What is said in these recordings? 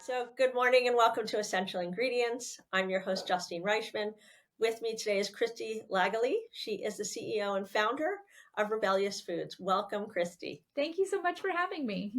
So, good morning and welcome to Essential Ingredients. I'm your host, Justine Reichman. With me today is Christie Lagally. She is the CEO and founder of Rebellious Foods. Welcome, Christie. Thank you so much for having me.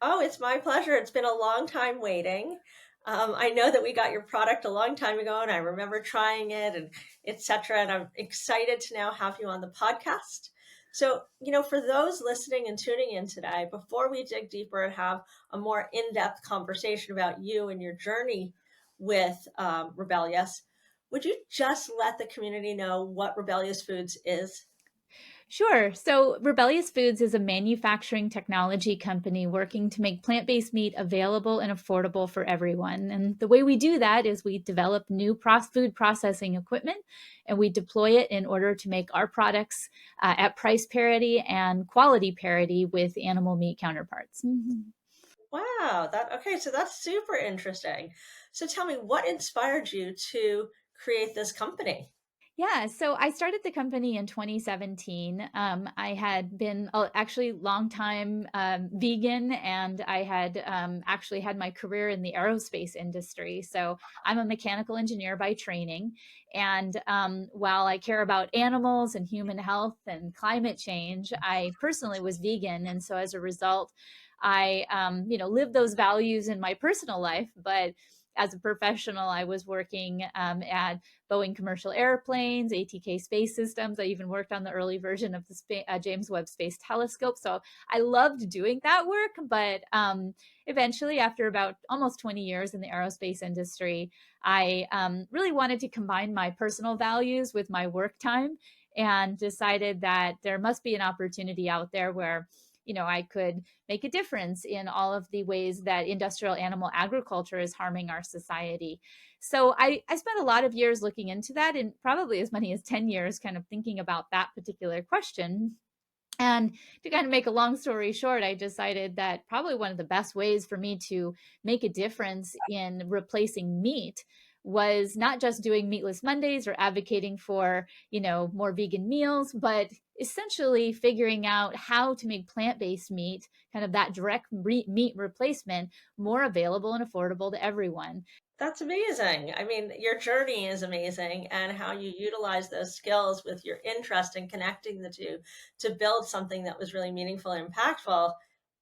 Oh, it's my pleasure. It's been a long time waiting. I know that we got your product a long time ago, and I remember trying it and etc. And I'm excited to now have you on the podcast. So, for those listening and tuning in today, before we dig deeper and have a more in-depth conversation about you and your journey with Rebellious, would you just let the community know what Rebellious Foods is? Sure. So, Rebellious Foods is a manufacturing technology company working to make plant based meat available and affordable for everyone. And the way we do that is we develop new food processing equipment and we deploy it in order to make our products at price parity and quality parity with animal meat counterparts. Wow, so that's super interesting. So tell me, what inspired you to create this company? Yeah, so I started the company in 2017. I had been actually long time vegan, and I had actually had my career in the aerospace industry. So I'm a mechanical engineer by training, and while I care about animals and human health and climate change, I personally was vegan, and so as a result, I lived those values in my personal life, but as a professional, I was working at Boeing commercial airplanes, ATK space systems. I even worked on the early version of the James Webb Space Telescope. So I loved doing that work. But eventually, after about almost 20 years in the aerospace industry, I really wanted to combine my personal values with my work time and decided that there must be an opportunity out there where I could make a difference in all of the ways that industrial animal agriculture is harming our society. So I spent a lot of years looking into that, and probably as many as 10 years kind of thinking about that particular question. And to kind of make a long story short, I decided that probably one of the best ways for me to make a difference in replacing meat was not just doing meatless Mondays or advocating for, more vegan meals, but essentially figuring out how to make plant-based meat, kind of that direct meat replacement, more available and affordable to everyone. That's amazing. I mean, your journey is amazing, and how you utilize those skills with your interest in connecting the two to build something that was really meaningful and impactful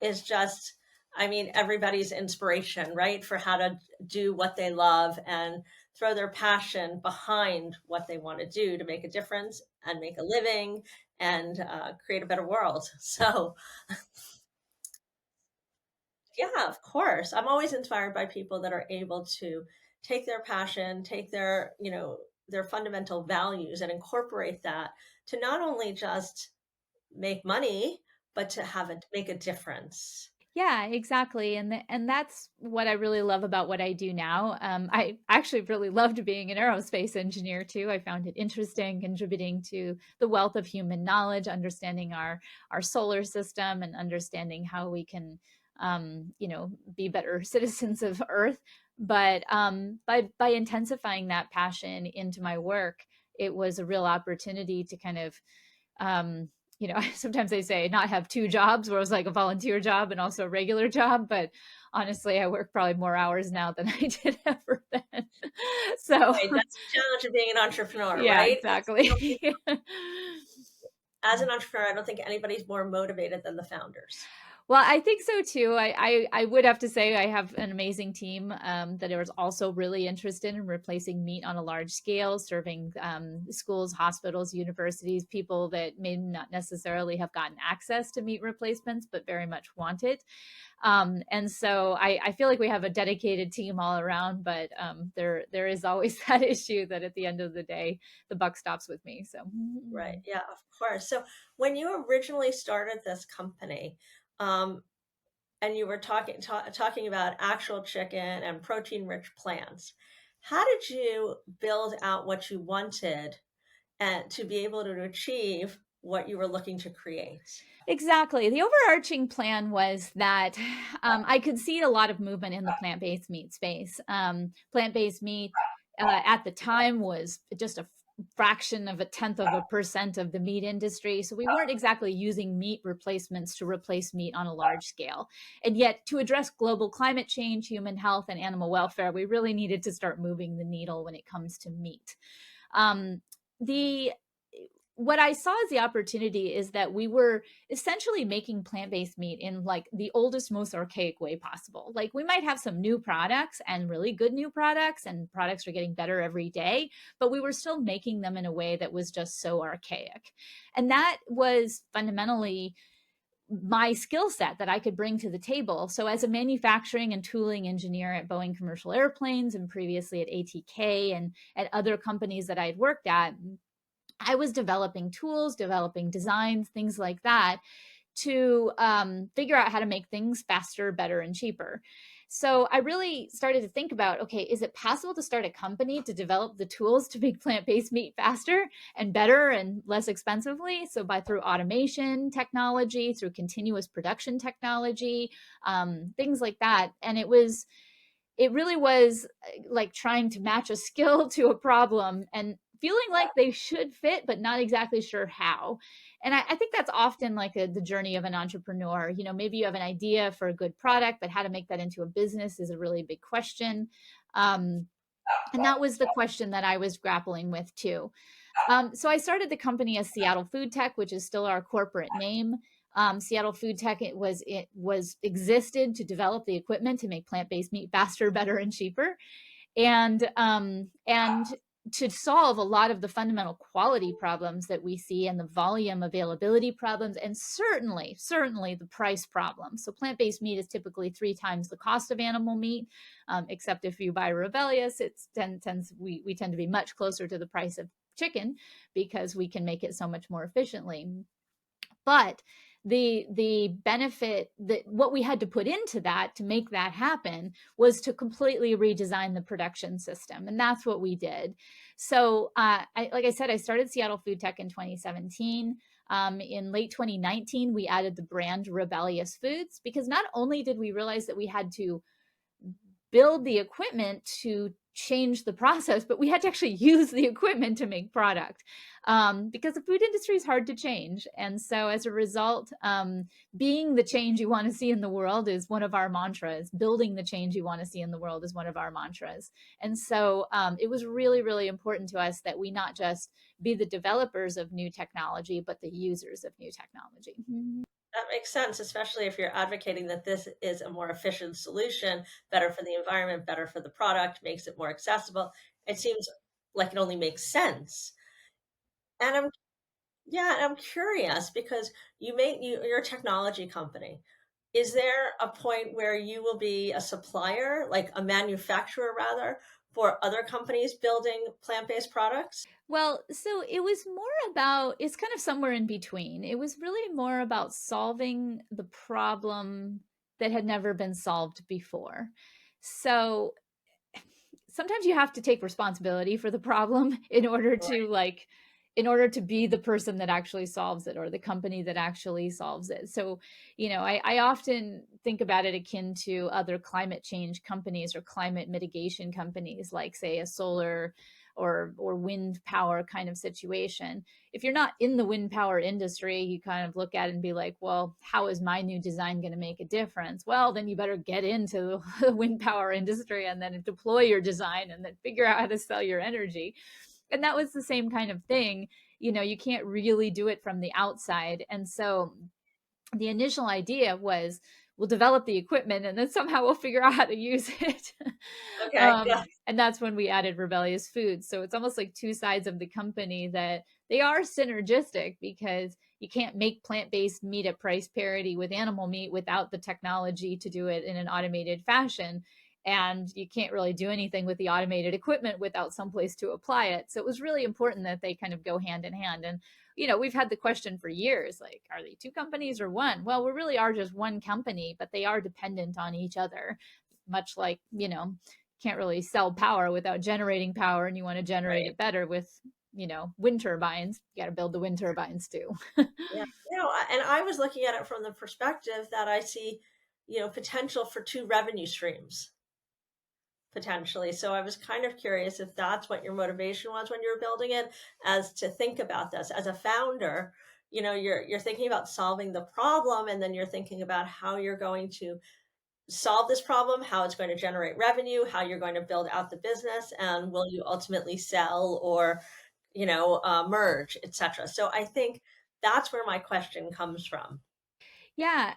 is just, I mean, everybody's inspiration, right? For how to do what they love and throw their passion behind what they want to do to make a difference and make a living and create a better world. So, yeah, of course. I'm always inspired by people that are able to take their passion, take their, their fundamental values and incorporate that to not only just make money, but to have it make a difference. Yeah, exactly. And that's what I really love about what I do now. I actually really loved being an aerospace engineer too. I found it interesting, contributing to the wealth of human knowledge, understanding our solar system, and understanding how we can, be better citizens of Earth. But by intensifying that passion into my work, it was a real opportunity to kind of um, sometimes they say not have two jobs, where it was like a volunteer job and also a regular job. But honestly, I work probably more hours now than I did ever then. So, Right, that's the challenge of being an entrepreneur, yeah, right? I don't exactly. think, as an entrepreneur, I don't think anybody's more motivated than the founders. Well, I think so too. I would have to say I have an amazing team that is also really interested in replacing meat on a large scale, serving schools, hospitals, universities, people that may not necessarily have gotten access to meat replacements, but very much want it. And so I feel like we have a dedicated team all around, but there is always that issue that at the end of the day, the buck stops with me. So. Right. Yeah, of course. So when you originally started this company, um, and you were talking about actual chicken and protein rich plants. How did you build out what you wanted and to be able to achieve what you were looking to create? Exactly. The overarching plan was that I could see a lot of movement in the plant based meat space. Plant based meat at the time was just a fraction of a tenth of a percent of the meat industry. So we weren't exactly using meat replacements to replace meat on a large scale. And yet, to address global climate change, human health, and animal welfare, we really needed to start moving the needle when it comes to meat. The what I saw as the opportunity is that we were essentially making plant-based meat in like the oldest, most archaic way possible. Like we might have some new products and really good new products, and products are getting better every day, but we were still making them in a way that was just so archaic. And that was fundamentally my skill set that I could bring to the table. So, as a manufacturing and tooling engineer at Boeing Commercial Airplanes and previously at ATK and at other companies that I had worked at, I was developing tools, developing designs, things like that to figure out how to make things faster, better, and cheaper. So I really started to think about, okay, is it possible to start a company to develop the tools to make plant-based meat faster and better and less expensively? So by through automation technology, through continuous production technology, things like that. And it really was like trying to match a skill to a problem and feeling like they should fit, but not exactly sure how. And I think that's often like the journey of an entrepreneur. You know, maybe you have an idea for a good product, but how to make that into a business is a really big question. Um, and that was the question that I was grappling with too. So I started the company as Seattle Food Tech, which is still our corporate name. Seattle Food Tech it was existed to develop the equipment to make plant-based meat faster, better, and cheaper, and to solve a lot of the fundamental quality problems that we see and the volume availability problems, and certainly the price problem. So plant-based meat is typically 3 times the cost of animal meat, except if you buy Rebellyous, we tend to be much closer to the price of chicken because we can make it so much more efficiently. But the benefit that what we had to put into that to make that happen was to completely redesign the production system, and that's what we did. So like I said, I started Seattle Food Tech in 2017. In late 2019 we added the brand Rebellious Foods because not only did we realize that we had to build the equipment to change the process, but we had to actually use the equipment to make product, because the food industry is hard to change. And so as a result, being the change you want to see in the world is one of our mantras. Building the change you want to see in the world is one of our mantras. And so it was really, really important to us that we not just be the developers of new technology, but the users of new technology. That makes sense, especially if you're advocating that this is a more efficient solution, better for the environment, better for the product, makes it more accessible. It seems like it only makes sense. And I'm curious because you're a technology company. Is there a point where you will be a supplier, like a manufacturer rather, for other companies building plant-based products? Well, so it was more about, it's kind of somewhere in between. It was really more about solving the problem that had never been solved before. So sometimes you have to take responsibility for the problem in order to be the person that actually solves it or the company that actually solves it. So I often think about it akin to other climate change companies or climate mitigation companies, like say a solar or wind power kind of situation. If you're not in the wind power industry, you kind of look at it and be like, well, how is my new design going to make a difference? Well, then you better get into the wind power industry and then deploy your design and then figure out how to sell your energy. And that was the same kind of thing. You can't really do it from the outside. And so the initial idea was, we'll develop the equipment and then somehow we'll figure out how to use it. Okay, yeah, And that's when we added Rebellious Foods. So it's almost like two sides of the company that they are synergistic, because you can't make plant-based meat at price parity with animal meat without the technology to do it in an automated fashion. And you can't really do anything with the automated equipment without someplace to apply it. So it was really important that they kind of go hand in hand. And we've had the question for years, like, are they two companies or one? Well, we really are just one company, but they are dependent on each other, much like, can't really sell power without generating power, and you want to generate right. it better with, wind turbines. You got to build the wind turbines too. Yeah. And I was looking at it from the perspective that I see, potential for two revenue streams. potentially. So I was kind of curious if that's what your motivation was when you were building it, as to think about this as a founder. You're thinking about solving the problem, and then you're thinking about how you're going to solve this problem, how it's going to generate revenue, how you're going to build out the business, and will you ultimately sell or merge, etc. So I think that's where my question comes from. Yeah,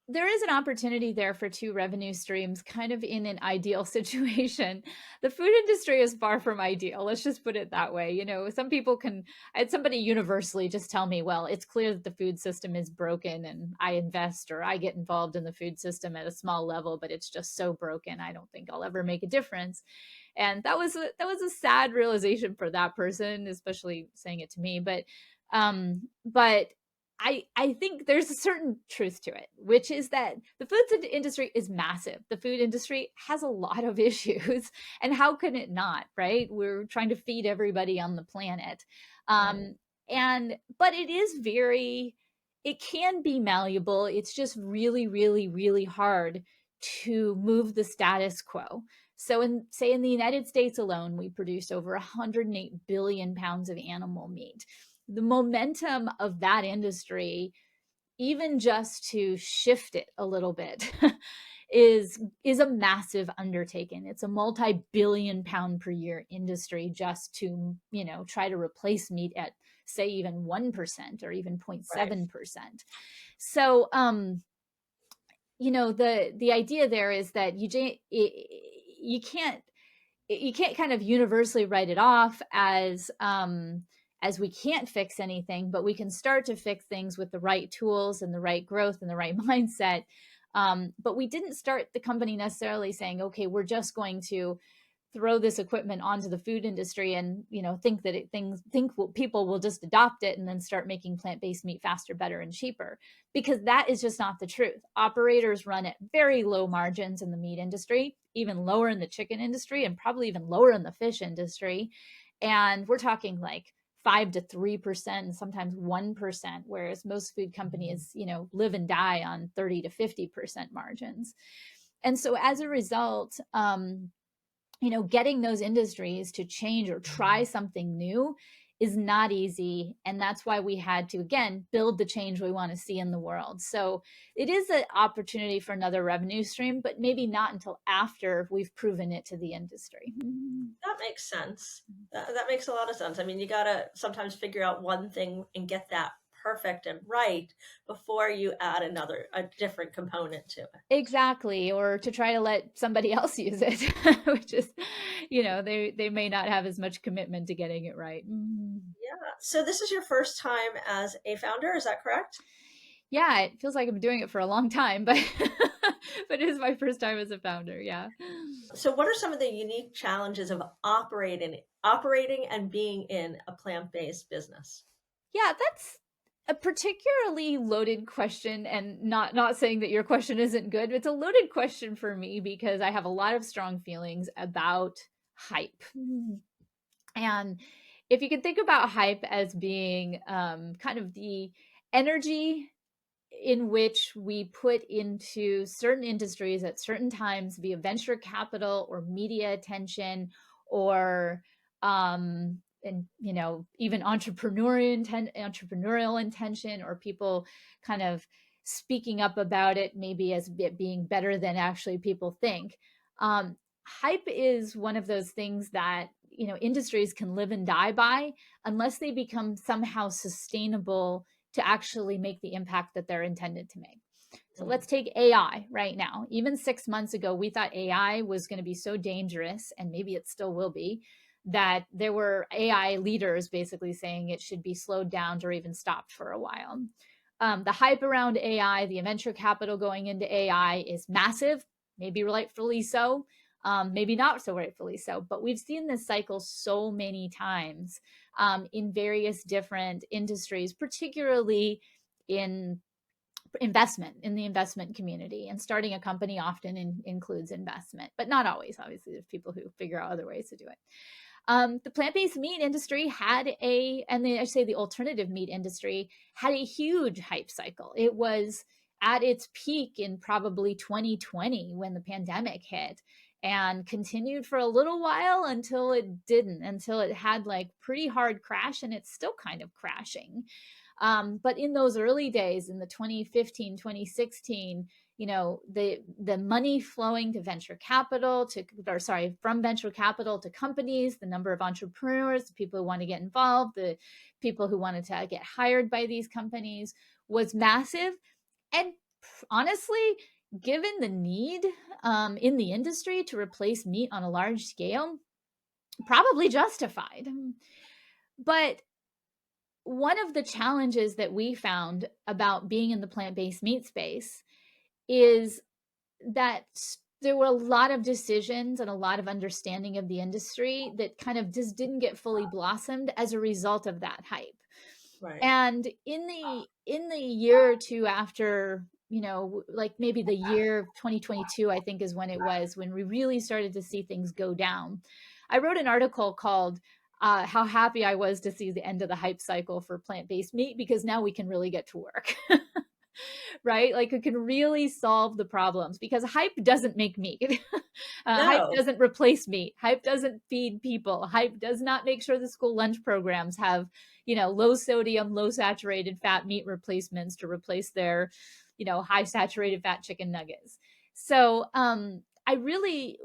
there is an opportunity there for two revenue streams, kind of in an ideal situation. The food industry is far from ideal. Let's just put it that way. Some people can, I had somebody universally just tell me, well, it's clear that the food system is broken, and I invest or I get involved in the food system at a small level, but it's just so broken. I don't think I'll ever make a difference. And that was a sad realization for that person, especially saying it to me. But I think there's a certain truth to it, which is that the food industry is massive. The food industry has a lot of issues, and how can it not, right? We're trying to feed everybody on the planet. Right. But it can be malleable. It's just really, really, really hard to move the status quo. So in the United States alone, we produce over 108 billion pounds of animal meat. The momentum of that industry, even just to shift it a little bit, is a massive undertaking. It's a multi-billion pound per year industry just to, try to replace meat at, say, even 1% or even Right. 0.7%. So the idea there is that you can't kind of universally write it off as we can't fix anything, but we can start to fix things with the right tools and the right growth and the right mindset. But we didn't start the company necessarily saying, okay, we're just going to throw this equipment onto the food industry and think that people will just adopt it and then start making plant-based meat faster, better, and cheaper, because that is just not the truth. Operators run at very low margins in the meat industry, even lower in the chicken industry, and probably even lower in the fish industry. And we're talking like 5 to 3%, and sometimes 1%, whereas most food companies live and die on 30 to 50% margins. And so as a result, getting those industries to change or try something new is not easy. And that's why we had to, again, build the change we want to see in the world. So it is an opportunity for another revenue stream, but maybe not until after we've proven it to the industry. That makes sense. That makes a lot of sense. I mean, you got to sometimes figure out one thing and get that perfect and right before you add a different component to it. Exactly. Or to try to let somebody else use it, which is, they may not have as much commitment to getting it right. Yeah. So this is your first time as a founder, is that correct? Yeah, it feels like I've been doing it for a long time, but but it is my first time as a founder. Yeah. So what are some of the unique challenges of operating and being in a plant-based business? Yeah, that's a particularly loaded question, and not saying that your question isn't good. It's a loaded question for me because I have a lot of strong feelings about hype. And if you can think about hype as being kind of the energy in which we put into certain industries at certain times via venture capital or media attention, or and even entrepreneurial intention, or people kind of speaking up about it maybe as it being better than actually people think. Hype is one of those things that industries can live and die by unless they become somehow sustainable to actually make the impact that they're intended to make. So Mm. let's take AI right now. Even 6 months ago, we thought AI was going to be so dangerous, and maybe it still will be, that there were AI leaders basically saying it should be slowed down or even stopped for a while. The hype around AI, the venture capital going into AI is massive, maybe rightfully so, maybe not so rightfully so. But we've seen this cycle so many times in various different industries, particularly in in the investment community. And starting a company often includes investment, but not always. Obviously, there's people who figure out other ways to do it. The plant-based meat industry I say the alternative meat industry had a huge hype cycle. It was at its peak in probably 2020 when the pandemic hit. and continued for a little while until it didn't, until it had like pretty hard crash, and it's still kind of crashing. But in those early days, in the 2015, 2016, the money flowing to venture capital from venture capital to companies, the number of entrepreneurs, the people who want to get involved, the people who wanted to get hired by these companies was massive. And honestly, given the need in the industry to replace meat on a large scale, probably justified. But one of the challenges that we found about being in the plant-based meat space is that there were a lot of decisions and a lot of understanding of the industry that kind of just didn't get fully blossomed as a result of that hype. Right. And in the year or two after, like maybe the year 2022, I think is when it was, when we really started to see things go down. I wrote an article called how happy I was to see the end of the hype cycle for plant-based meat, because now we can really get to work. Right? Like it can really solve the problems, because hype doesn't make meat. Hype No. doesn't replace meat. Hype doesn't feed people. Hype does not make sure the school lunch programs have, low sodium, low saturated fat meat replacements to replace their, high saturated fat chicken nuggets. So I really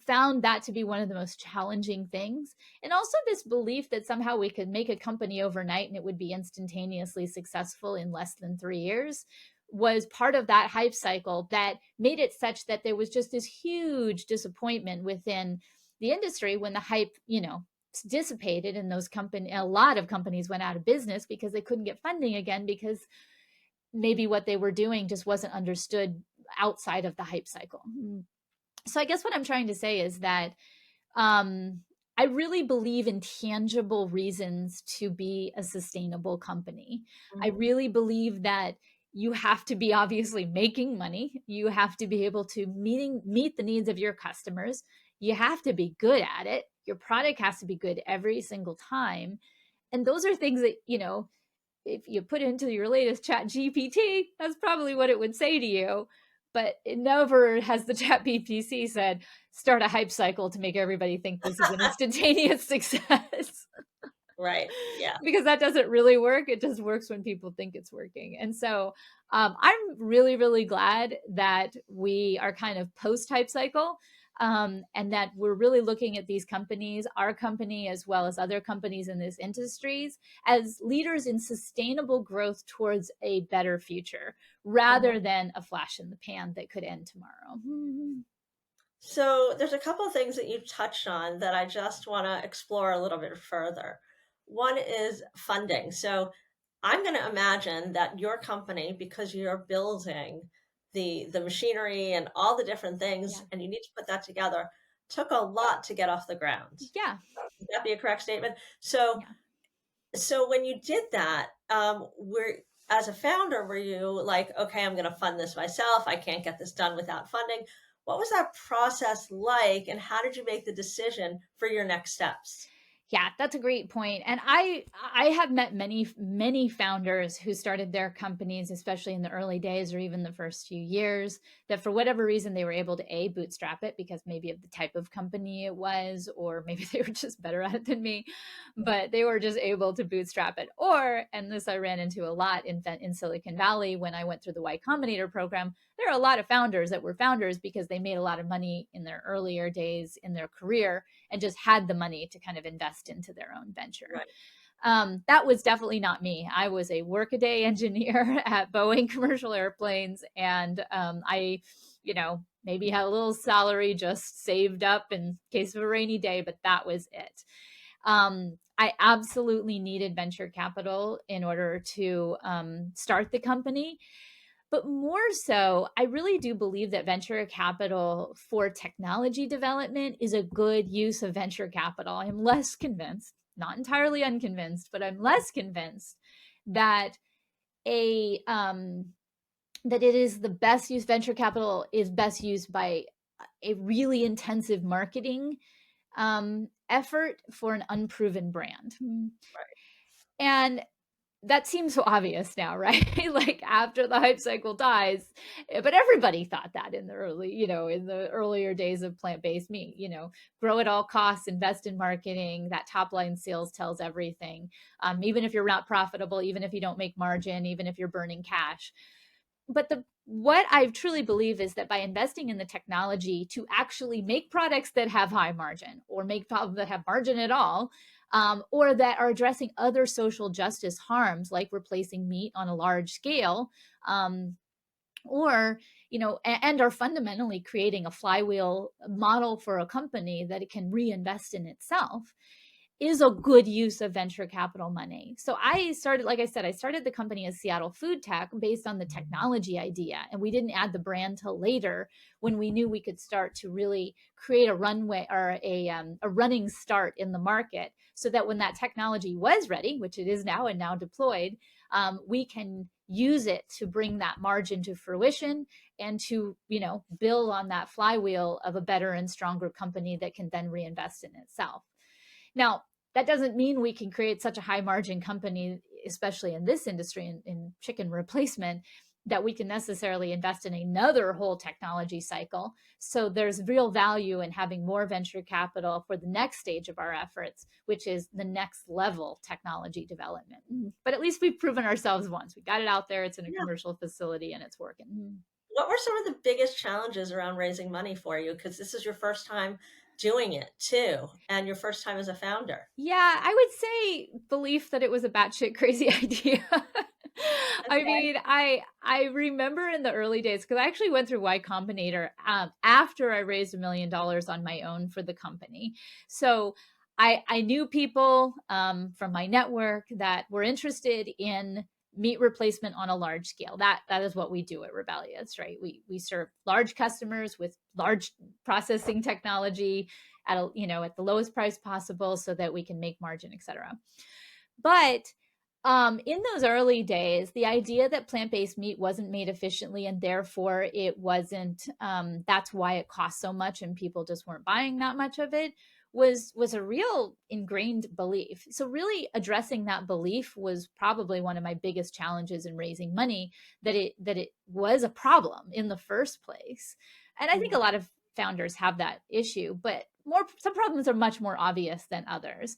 found that to be one of the most challenging things. And also this belief that somehow we could make a company overnight and it would be instantaneously successful in less than 3 years was part of that hype cycle that made it such that there was just this huge disappointment within the industry when the hype, dissipated, and a lot of companies went out of business because they couldn't get funding again, because maybe what they were doing just wasn't understood outside of the hype cycle. So I guess what I'm trying to say is that um, I really believe in tangible reasons to be a sustainable company. I Mhm. really believe that you have to be obviously making money. You have to be able to meet the needs of your customers. You have to be good at it. Your product has to be good every single time. And those are things that, if you put into your latest chat GPT, that's probably what it would say to you. But it never has the chat GPT said, start a hype cycle to make everybody think this is an instantaneous success. Right. Yeah. Because that doesn't really work. It just works when people think it's working. And so I'm really, really glad that we are kind of post hype cycle, and that we're really looking at these companies, our company, as well as other companies in these industries, as leaders in sustainable growth towards a better future, Mhm. rather than a flash in the pan that could end tomorrow. So there's a couple of things that you touched on that I just want to explore a little bit further. One is funding. So I'm going to imagine that your company, because you're building the machinery and all the different things, Yeah. and you need to put that together, took a lot to get off the ground. Yeah. Would that be a correct statement? So Yeah. so when you did that, were as a founder, were you like, okay, I'm going to fund this myself. I can't get this done without funding. What was that process like, and how did you make the decision for your next steps? Yeah, that's a great point. And I have met many founders who started their companies, especially in the early days or even the first few years, that for whatever reason they were able to bootstrap it, because maybe of the type of company it was, or maybe they were just better at it than me, but they were just able to bootstrap it. Or, and this I ran into a lot in Silicon Valley when I went through the Y Combinator program, there are a lot of founders that were founders because they made a lot of money in their earlier days in their career and just had the money to kind of invest into their own venture. Right. That was definitely not me. I was a workaday engineer at Boeing Commercial Airplanes, and maybe had a little salary just saved up in case of a rainy day, but that was it. I absolutely needed venture capital in order to start the company. But more so, I really do believe that venture capital for technology development is a good use of venture capital. I'm less convinced, not entirely unconvinced, but I'm less convinced that a that it is the best use. Venture capital is best used by a really intensive marketing effort for an unproven brand. Right. And that seems so obvious now, right? Like after the hype cycle dies, but everybody thought that in the early, in the earlier days of plant-based meat, grow at all costs, invest in marketing, that top line sales tells everything. Even if you're not profitable, even if you don't make margin, even if you're burning cash. But what I truly believe is that by investing in the technology to actually make products that have high margin or make products that have margin at all, or that are addressing other social justice harms like replacing meat on a large scale, um, or and are fundamentally creating a flywheel model for a company that it can reinvest in itself, is a good use of venture capital money. So I started, like I said, I started the company as Seattle Food Tech based on the technology idea. And we didn't add the brand till later, when we knew we could start to really create a runway, or a running start in the market, so that when that technology was ready, which it is now and now deployed, we can use it to bring that margin to fruition and to, build on that flywheel of a better and stronger company that can then reinvest in itself. Now, that doesn't mean we can create such a high margin company, especially in this industry, in chicken replacement, that we can necessarily invest in another whole technology cycle. So there's real value in having more venture capital for the next stage of our efforts, which is the next level technology development. But at least we've proven ourselves once. We got it out there, it's in a Yeah. commercial facility, and it's working. What were some of the biggest challenges around raising money for you? Because this is your first time doing it too, and your first time as a founder. Yeah, I would say belief that it was a batshit crazy idea. I Okay. mean, I remember in the early days, because I actually went through Y Combinator after I raised $1 million on my own for the company. So I knew people from my network that were interested in meat replacement on a large scale. That is what we do at Rebellyous, right? We serve large customers with large processing technology at at the lowest price possible, so that we can make margin, etc. But in those early days, the idea that plant-based meat wasn't made efficiently, and therefore it wasn't, that's why it cost so much and people just weren't buying that much of it, was a real ingrained belief. So really addressing that belief was probably one of my biggest challenges in raising money, that it was a problem in the first place. And I think a Mhm. lot of founders have that issue, but some problems are much more obvious than others.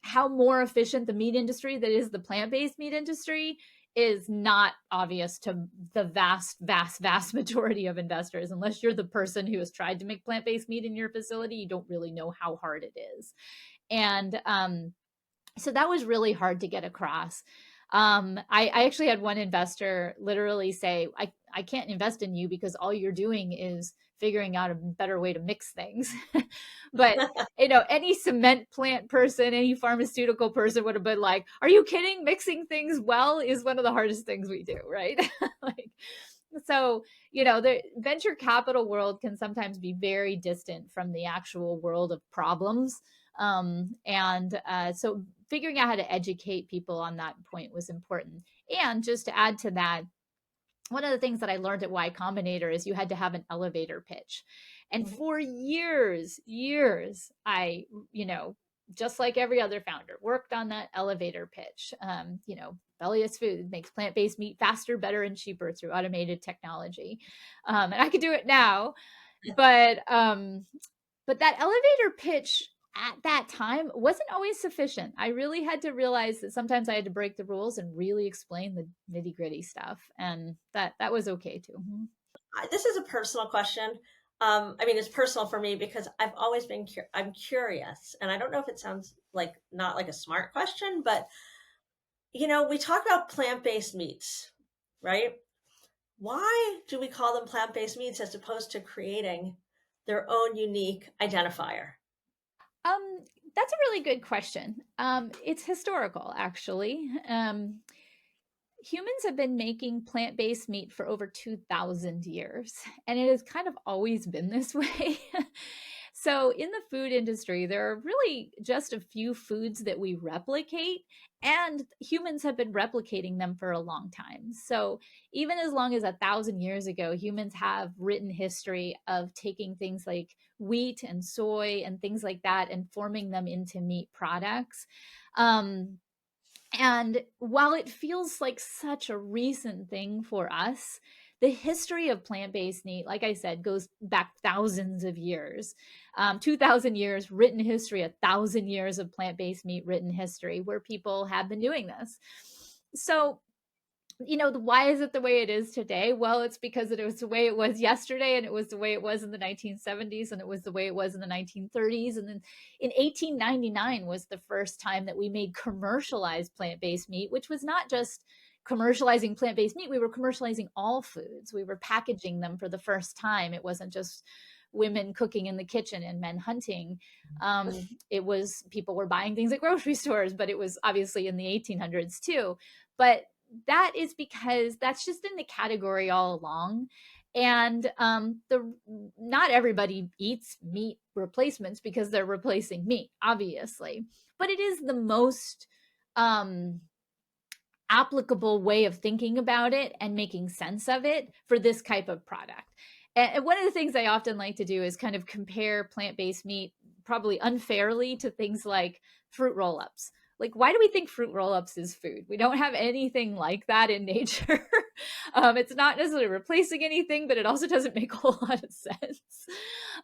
How more efficient the meat industry, that is the plant-based meat industry, is not obvious to the vast majority of investors. Unless you're the person who has tried to make plant-based meat in your facility, you don't really know how hard it is. And so that was really hard to get across. I actually had one investor literally say, I can't invest in you because all you're doing is figuring out a better way to mix things. But any cement plant person, any pharmaceutical person would have been like, are you kidding? Mixing things well is one of the hardest things we do, right? Like, so the venture capital world can sometimes be very distant from the actual world of problems. And so figuring out how to educate people on that point was important. And just to add to that, one of the things that I learned at Y Combinator is you had to have an elevator pitch. And Mhm. for years, just like every other founder, worked on that elevator pitch. Rebellyous Food makes plant-based meat faster, better, and cheaper through automated technology. And I could do it now, but that elevator pitch at that time wasn't always sufficient. I really had to realize that sometimes I had to break the rules and really explain the nitty gritty stuff, and that was okay too. This is a personal question. I mean, it's personal for me because I've always been I'm curious, and I don't know if it sounds like not like a smart question, but we talk about plant-based meats, right? Why do we call them plant-based meats as opposed to creating their own unique identifier? Um, that's a really good question. It's historical, actually. Humans have been making plant based meat for over 2,000 years, and it has kind of always been this way. So, in the food industry, there are really just a few foods that we replicate, and humans have been replicating them for a long time. So, even as long as 1,000 years ago, humans have written history of taking things like wheat and soy and things like that and forming them into meat products. Um, And while it feels like such a recent thing for us, the history of plant-based meat, like I said, goes back thousands of years. 2,000 years written history, 1,000 years of plant-based meat written history, where people have been doing this. So, why is it the way it is today? Well, it's because it was the way it was yesterday, and it was the way it was in the 1970s, and it was the way it was in the 1930s. And then in 1899 was the first time that we made commercialized plant-based meat, which was not just commercializing plant-based meat, we were commercializing all foods. We were packaging them for the first time. It wasn't just women cooking in the kitchen and men hunting. It was people were buying things at grocery stores, but it was obviously in the 1800s too. But that is because that's just in the category all along. And the not everybody eats meat replacements because they're replacing meat, obviously, but it is the most um, applicable way of thinking about it and making sense of it for this type of product. And one of the things I often like to do is kind of compare plant-based meat, probably unfairly, to things like fruit roll-ups. Like, why do we think fruit roll-ups is food? We don't have anything like that in nature. It's not necessarily replacing anything, but it also doesn't make a whole lot of sense.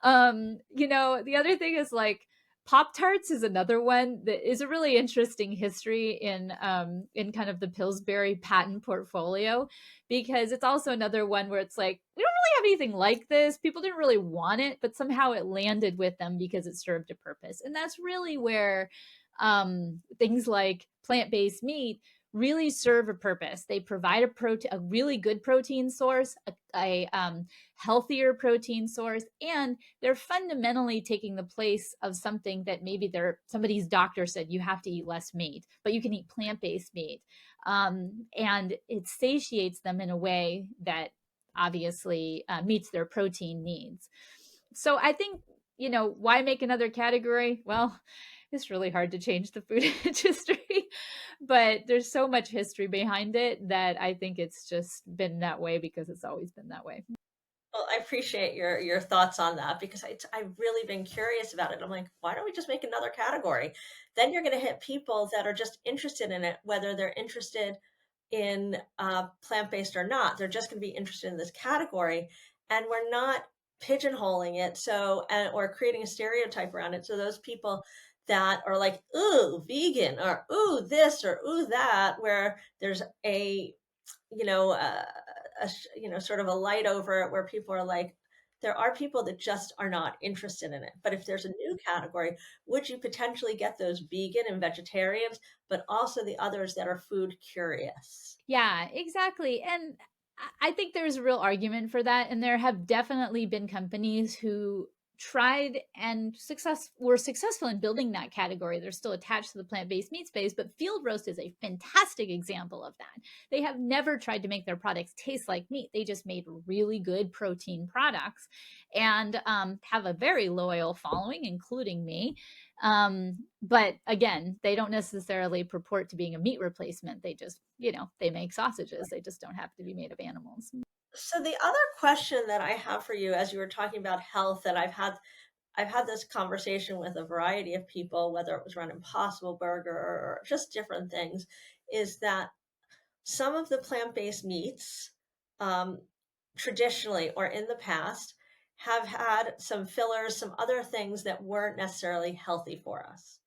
The other thing is like Pop Tarts is another one that is a really interesting history in kind of the Pillsbury patent portfolio, because it's also another one where it's like we don't really have anything like this. People didn't really want it, but somehow it landed with them because it served a purpose. And that's really where things like plant-based meat really serve a purpose. They provide a really good protein source, a healthier protein source, and they're fundamentally taking the place of something that maybe somebody's doctor said you have to eat less meat, but you can eat plant-based meat, and it satiates them in a way that obviously meets their protein needs. So I think, why make another category? Well, it's really hard to change the food industry, but there's so much history behind it that I think it's just been that way because it's always been that way. Well, I appreciate your thoughts on that because I've really been curious about it. I'm like, why don't we just make another category? Then you're going to hit people that are just interested in it, whether they're interested in plant-based or not. They're just going to be interested in this category, and we're not pigeonholing it or creating a stereotype around it. So those people that are like, ooh, vegan, or ooh, this, or ooh, that, where there's you know, uh, sort of a light over it where people are like, there are people that just are not interested in it. But if there's a new category, would you potentially get those vegan and vegetarians, but also the others that are food curious? Yeah, exactly. And I think there's a real argument for that. And there have definitely been companies who tried and were successful in building that category. They're still attached to the plant-based meat space, but Field Roast is a fantastic example of that. They have never tried to make their products taste like meat. They just made really good protein products and have a very loyal following, including me. But again, they don't necessarily purport to being a meat replacement. They just, they make sausages. They just don't have to be made of animals. So the other question that I have for you, as you were talking about health, and I've had this conversation with a variety of people, whether it was around Impossible Burger or just different things, is that some of the plant-based meats, um, traditionally or in the past, have had some fillers, some other things that weren't necessarily healthy for us.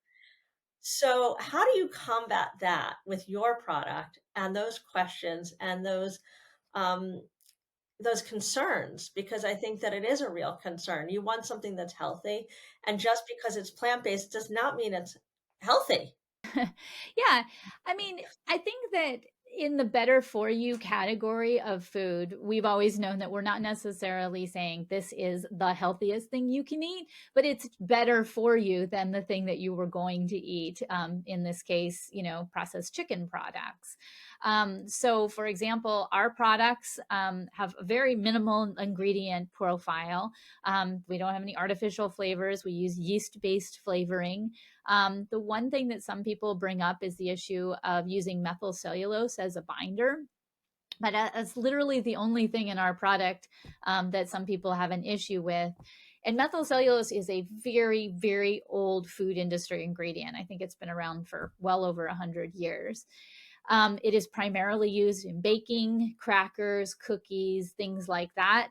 So, how do you combat that with your product and those questions and those concerns? Because I think that it is a real concern. You want something that's healthy, and just because it's plant-based does not mean it's healthy. Yeah. I mean, I think that in the better for you category of food, we've always known that we're not necessarily saying this is the healthiest thing you can eat, but it's better for you than the thing that you were going to eat. In this case, processed chicken products. So, for example, our products have a very minimal ingredient profile. We don't have any artificial flavors. We use yeast based flavoring. The one thing that some people bring up is the issue of using methyl cellulose as a binder. But that's literally the only thing in our product that some people have an issue with. And methyl cellulose is a very, very old food industry ingredient. I think it's been around for well over 100 years. It is primarily used in baking, crackers, cookies, things like that.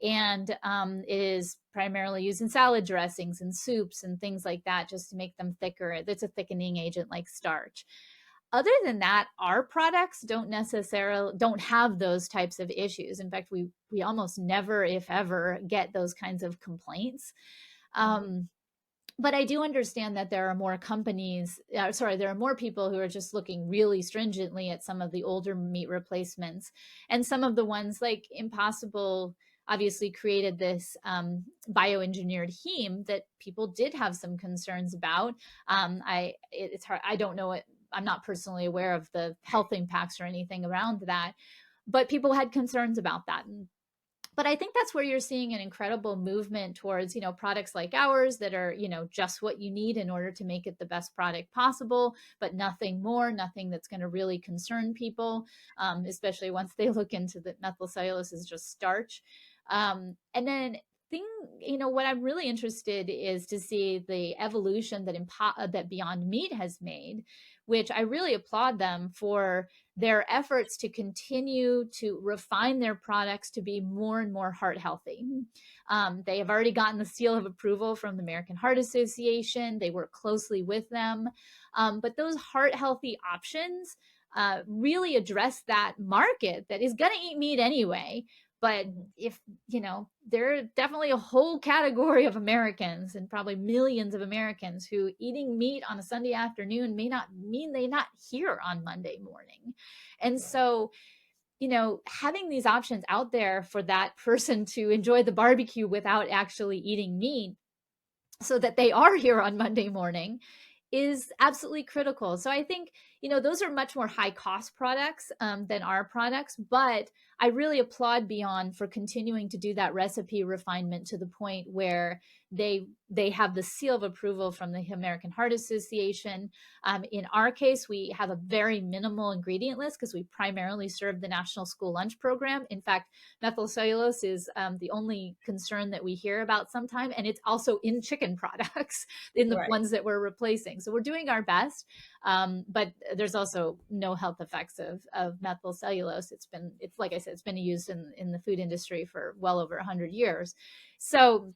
And it is primarily used in salad dressings and soups and things like that, just to make them thicker. It's a thickening agent like starch. Other than that, our products don't have those types of issues. In fact, we almost never, if ever, get those kinds of complaints. Mhm. Um, but I do understand that there are more there are more people who are just looking really stringently at some of the older meat replacements. And some of the ones like Impossible obviously created this bioengineered heme that people did have some concerns about. It's hard. I don't know it. I'm not personally aware of the health impacts or anything around that, but people had concerns about that. But I think that's where you're seeing an incredible movement towards, products like ours that are, just what you need in order to make it the best product possible, but nothing more, nothing that's going to really concern people, especially once they look into the methyl cellulose is just starch. And then thing, what I'm really interested is to see the evolution that Beyond Meat has made, which I really applaud them for their efforts to continue to refine their products to be more and more heart healthy. They have already gotten the seal of approval from the American Heart Association. They work closely with them. But those heart healthy options really address that market that is going to eat meat anyway. But Mhm. if, there are definitely a whole category of Americans and probably millions of Americans who eating meat on a Sunday afternoon may not mean they're not here on Monday morning. And Right. so, having these options out there for that person to enjoy the barbecue without actually eating meat so that they are here on Monday morning is absolutely critical. So I think, those are much more high cost products than our products, but I really applaud Beyond for continuing to do that recipe refinement to the point where they have the seal of approval from the American Heart Association. In our case, we have a very minimal ingredient list because we primarily serve the National School Lunch Program. In fact, methyl cellulose is the only concern that we hear about sometime, and it's also in chicken products in the Right. ones that we're replacing. So we're doing our best, but there's also no health effects of methyl cellulose. It's like I said, it's been used in the food industry for well over 100 years. So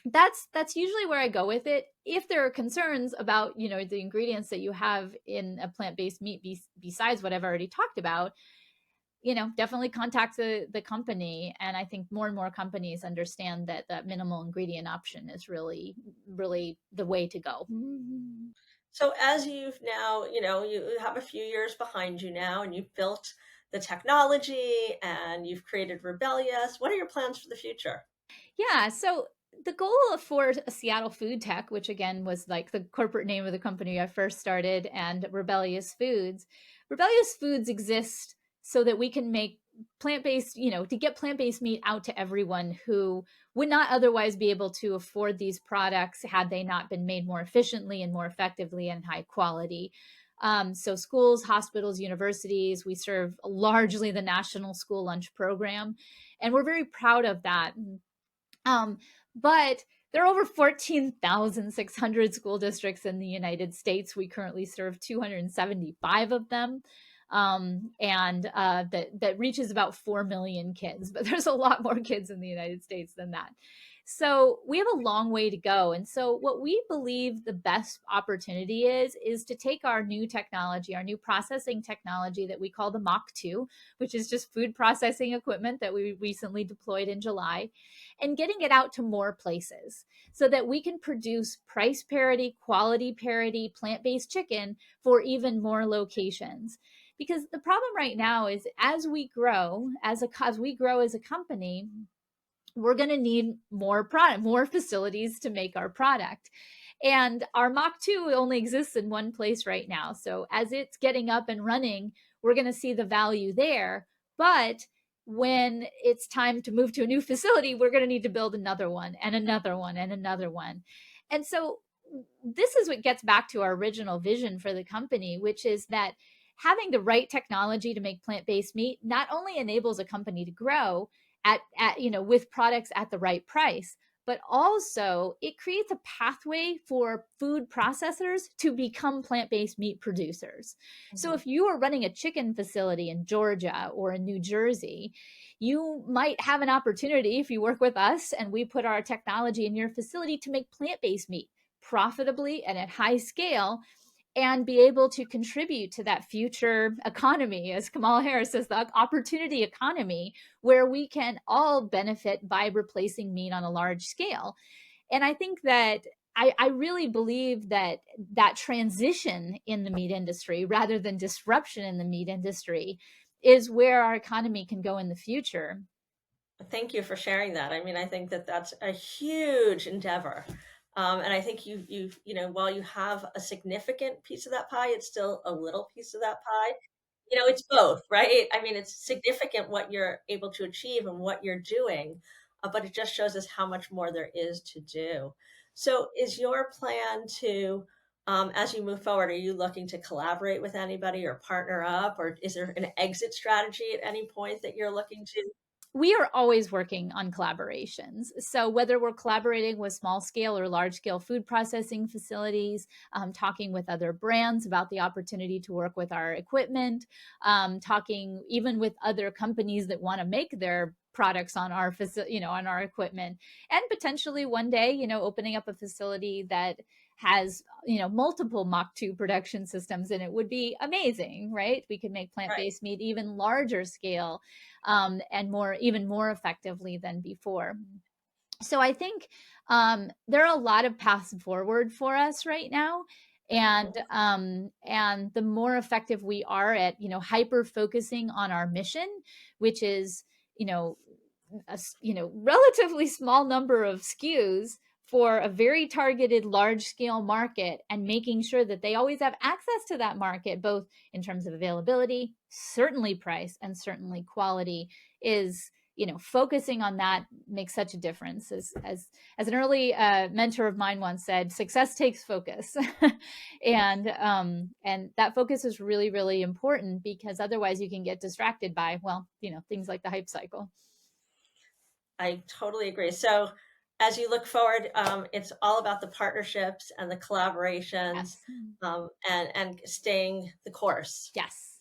that's usually where I go with it. If there are concerns about the ingredients that you have in a plant-based meat besides what I've already talked about, definitely contact the company. And I think more and more companies understand that that minimal ingredient option is really, really the way to go. So as you've now, you have a few years behind you now and you've built the technology and you've created Rebellious. What are your plans for the future? Yeah. So the goal for Seattle Food Tech, which again was like the corporate name of the company I first started, and Rebellious Foods exist so that we can make plant-based, to get plant-based meat out to everyone who would not otherwise be able to afford these products had they not been made more efficiently and more effectively and high quality. So schools, hospitals, universities, we serve largely the National School Lunch Program, and we're very proud of that. Um, but there are over 14,600 school districts in the United States. We currently serve 275 of them. And that reaches about 4 million kids, but there's a lot more kids in the United States than that. So we have a long way to go. And so what we believe the best opportunity is to take our new technology, our new processing technology that we call the Mach 2, which is just food processing equipment that we recently deployed in July, and getting it out to more places so that we can produce price parity, quality parity, plant-based chicken for even more locations. Because the problem right now is as we grow as a company, we're going to need more product, more facilities to make our product. And our Mach 2 only exists in one place right now. So as it's getting up and running, we're going to see the value there. But when it's time to move to a new facility, we're going to need to build another one and another one and another one. And so this is what gets back to our original vision for the company, which is that having the right technology to make plant-based meat not only enables a company to grow, at with products at the right price, but also it creates a pathway for food processors to become plant-based meat producers. So Mhm. if you are running a chicken facility in Georgia or in New Jersey, you might have an opportunity, if you work with us and we put our technology in your facility, to make plant-based meat profitably and at high scale, and be able to contribute to that future economy, as Kamala Harris says, the opportunity economy, where we can all benefit by replacing meat on a large scale. And I think that I really believe that that transition in the meat industry, rather than disruption in the meat industry, is where our economy can go in the future. Thank you for sharing that. I mean, I think that that's a huge endeavor. And I think while you have a significant piece of that pie, it's still a little piece of that pie. It's both, right? I mean, it's significant what you're able to achieve and what you're doing, but it just shows us how much more there is to do. So, is your plan to, as you move forward, are you looking to collaborate with anybody or partner up, or is there an exit strategy at any point that you're looking to? We are always working on collaborations. So, whether we're collaborating with small scale or large scale food processing facilities, talking with other brands about the opportunity to work with our equipment, talking even with other companies that want to make their products on our on our equipment, and potentially one day, opening up a facility that has multiple Mach 2 production systems, and it would be amazing, right? We could make Right. plant-based meat even larger scale, and even more effectively than before. So I think there are a lot of paths forward for us right now. And Mhm. the more effective we are at hyper focusing on our mission, which is you know a relatively small number of SKUs for a very targeted large scale market, and making sure that they always have access to that market, both in terms of availability, certainly price, and certainly quality, is focusing on that makes such a difference. As an early mentor of mine once said, success takes focus. And that focus is really, really important, because otherwise you can get distracted by, well, things like the hype cycle. I totally agree. So, as you look forward, it's all about the partnerships and the collaborations, Yes. and staying the course. Yes.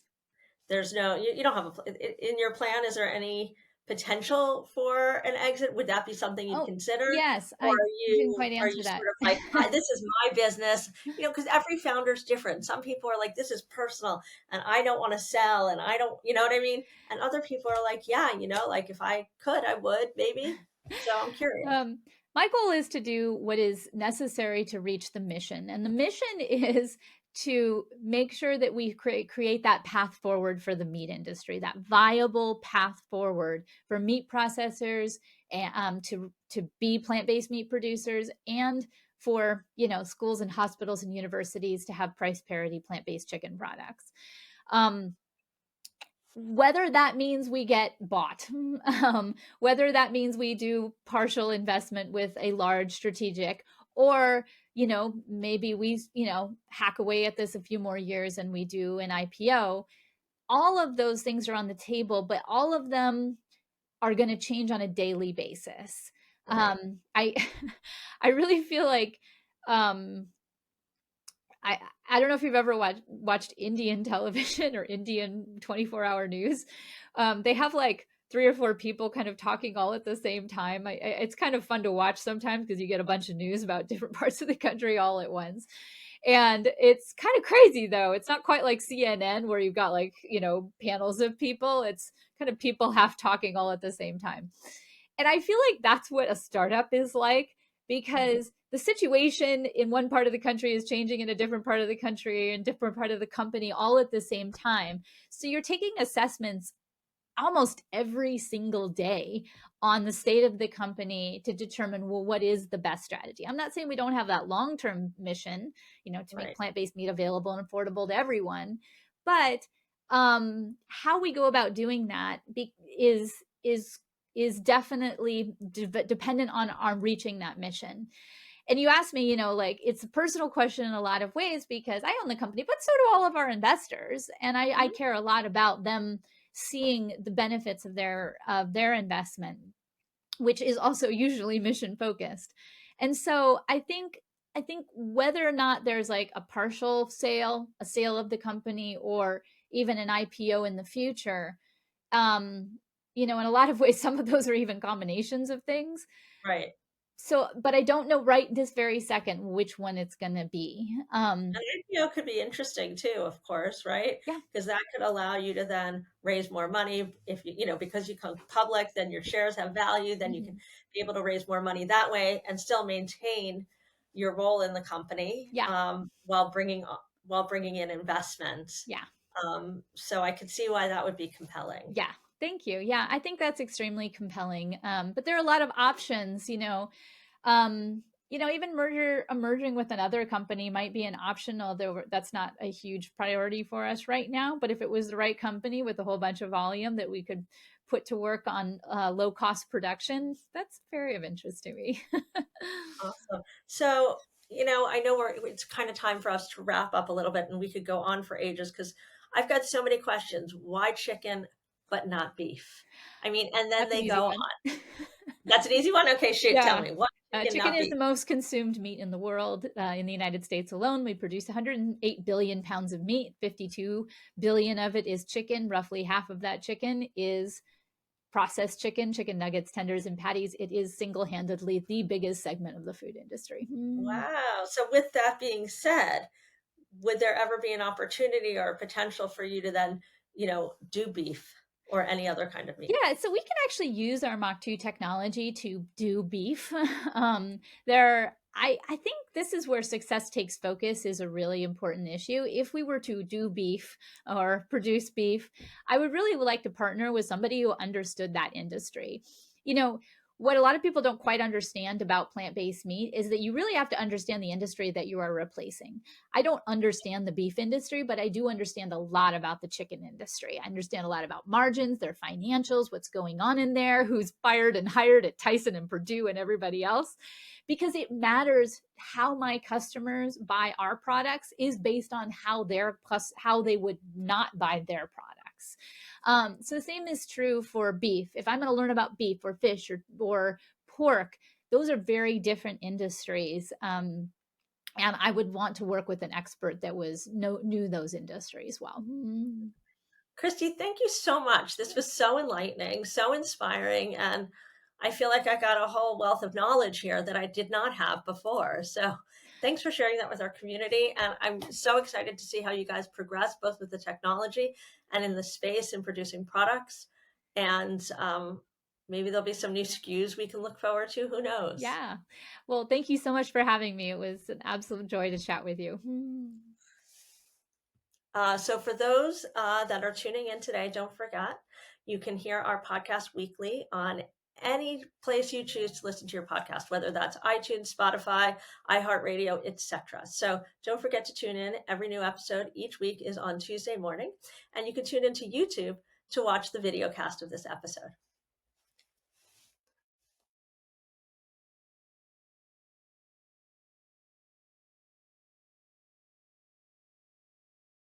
There's no, you don't have in your plan. Is there any potential for an exit? Would that be something you'd Oh, consider, yes. or I are didn't you quite are you answer that. sort of like, this is my business? Because every founder's different. Some people are like, this is personal, and I don't want to sell, and I don't, you know what I mean. And other people are like, yeah, like if I could, I would maybe. So I'm curious. My goal is to do what is necessary to reach the mission. And the mission is to make sure that we create that path forward for the meat industry, that viable path forward for meat processors, and to be plant-based meat producers, and for schools and hospitals and universities to have price parity plant-based chicken products. Um, whether that means we get bought, whether that means we do partial investment with a large strategic, or maybe we hack away at this a few more years and we do an IPO. All of those things are on the table, but all of them are going to change on a daily basis. Right. I I really feel like um I I don't know if you've ever watched Indian television or Indian 24-hour news. They have like three or four people kind of talking all at the same time. It's kind of fun to watch sometimes, because you get a bunch of news about different parts of the country all at once. And it's kind of crazy, though. It's not quite like CNN, where you've got like, panels of people. It's kind of people half talking all at the same time. And I feel like that's what a startup is like, Mhm. because the situation in one part of the country is changing in a different part of the country and different part of the company all at the same time. So you're taking assessments almost every single day on the state of the company to determine, well, what is the best strategy. I'm not saying we don't have that long-term mission, to make Right. plant-based meat available and affordable to everyone, but how we go about doing that is is definitely dependent on reaching that mission. And you asked me, like, it's a personal question in a lot of ways, because I own the company, but so do all of our investors, and I Mhm. care a lot about them seeing the benefits of their investment. which is also usually mission focused. And so I think whether or not there's like a partial sale, a sale of the company, or even an IPO in the future, you know, in a lot of ways, some of those are even combinations of things. Right. So, but I don't know right this very second which one it's going to be. An IPO could be interesting too, of course, right? Yeah. Because that could allow you to then raise more money if you, because you come public, then your shares have value, then you can Mhm. be able to raise more money that way and still maintain your role in the company Yeah. while bringing in investment. Yeah. So I could see why that would be compelling. Yeah. Thank you. Yeah, I think that's extremely compelling. But there are a lot of options, even merging with another company might be an option, although that's not a huge priority for us right now. But if it was the right company with a whole bunch of volume that we could put to work on low cost production, that's very of interest to me. Awesome. So, I know it's kind of time for us to wrap up a little bit and we could go on for ages because I've got so many questions. Why chicken but not beef? I mean, and then That's an they easy go one. on. That's an easy one. Okay, shoot, tell Yeah. me. Why chicken, Chicken not is beef? the most consumed meat in the world. In the United States alone, we produce 108 billion pounds of meat. 52 billion of it is chicken. Roughly half of that chicken is processed chicken, chicken nuggets, tenders, and patties. It is single handedly the biggest segment of the food industry. Mm. Wow. So, with that being said, would there ever be an opportunity or a potential for you to then, do beef or any other kind of meat? Yeah, so we can actually use our Mach 2 technology to do beef. I think this is where success takes focus is a really important issue. If we were to do beef or produce beef, I would really like to partner with somebody who understood that industry. You know, what a lot of people don't quite understand about plant-based meat is that you really have to understand the industry that you are replacing. I don't understand the beef industry, but I do understand a lot about the chicken industry. I understand a lot about margins, their financials, what's going on in there, who's fired and hired at Tyson and Purdue and everybody else, because it matters how my customers buy our products is based on how they would not buy their products. So the same is true for beef. If I'm going to learn about beef or fish or pork, those are very different industries. And I would want to work with an expert that knew those industries well. Mm. Christy, thank you so much. This was so enlightening, so inspiring, and I feel like I got a whole wealth of knowledge here that I did not have before. So, thanks for sharing that with our community. And I'm so excited to see how you guys progress, both with the technology and in the space and producing products. And maybe there'll be some new SKUs we can look forward to. Who knows? Yeah. Well, thank you so much for having me. It was an absolute joy to chat with you. Mm. So, for those that are tuning in today, don't forget you can hear our podcast weekly on any place you choose to listen to your podcast, whether that's iTunes, Spotify, iHeartRadio, etc. So, don't forget to tune in. Every new episode each week is on Tuesday morning, and you can tune into YouTube to watch the video cast of this episode.